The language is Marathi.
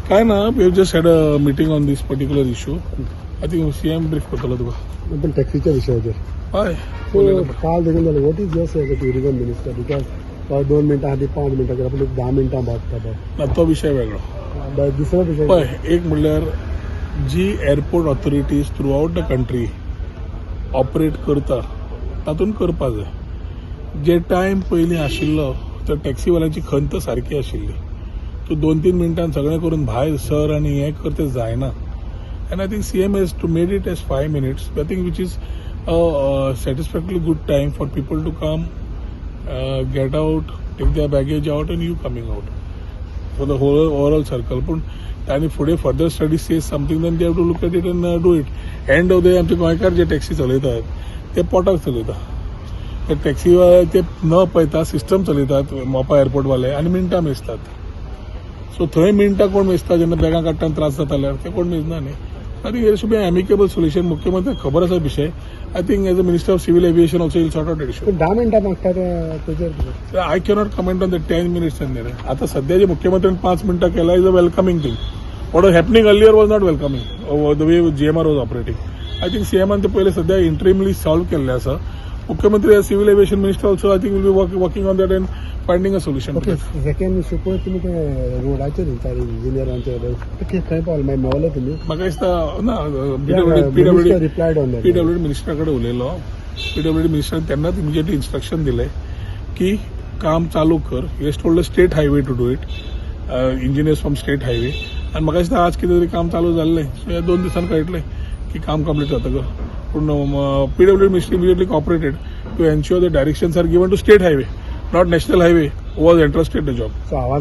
काय ना, we have just had a meeting on this particular issue. I think CM brief करतलो तुका. पण टॅक्सीच्या विषयावर हय. काल देखील झालं. What is your as a tourism minister because 2 मिनिटां आधी 5 मिनिटां केलं आपण 10 मिनिटां भागता तो विषय वेगळो. दुसरा विषय पळय, एक म्हणल्यार जी airport authorities throughout the country operate करता तातूंत करपा जाय. जे टायम पयलीं आशिल्लो तर टॅक्सीवाल्यांची खंत सारकी आशिल्ली. तूं 2-3 मिनटां सगळें करून भायर सर आनी हें कर तें जायना. And I think CM has to made it as 5 minutes. I think which is a satisfactorily good time for people to come, get out, take their baggage out and you coming out for the whole overall circle. पण त्यांनी फुडें further study says something then they have to look at it and do it. End of the day आमचे गोंयकार जे टॅक्सी चलयतात ते पोटाक चलयतात. ते टॅक्सीवाले ते न पळयता सिस्टम चलयतात मोपा एअरपोर्टवाले आनी मिनटां मेजतात. सो थंय मिनटां कोण मेजता जेन्ना बॅगां काडटाना त्रास जाता जाल्यार ते कोण मेजना न्ही. I think there should be amicable solution. मुख्यमंत्री खबर आसा विषय. I think as a minister of civil aviation also will sort out issue. 10 मिनिटां मागतात त्याच्यावर I cannot comment on the 10 minutes आणि आता सध्या जे मुख्यमंत्र्यांनी 5 मिनिटां केला is a welcoming thing. What was happening earlier was not welcoming the way GMR was operating. I think CMन ते पहिले सध्या इंटरिमली सॉल्व केल्लें आसा. मुख्यमंत्री as civil aviation minister also I think will be working on that and finding a solution. Okay. Second issue पळय तुमी ते रोडाचेर इंजिनियरांचे खंय पावले मागीर मेवले तुमी म्हाका दिसता ना रिप्लायड ऑन दॅट. PWD मिनिस्टरा कडेन उलयलो. PWD मिनिस्टरान तेन्नाच इमिजिएटली इन्स्ट्रक्शन दिले की काम चालू कर. He has told the state highway to do it. Engineers from state highway. आनी म्हाका दिसता आज कितें तरी काम चालू जाल्लें. सो ह्या 2 दिसांनी कळटलें की काम कंप्लीट जातकर. पूण PWD ministry immediately cooperated to ensure the directions are given to state highway, not national highway, who was entrusted the job. So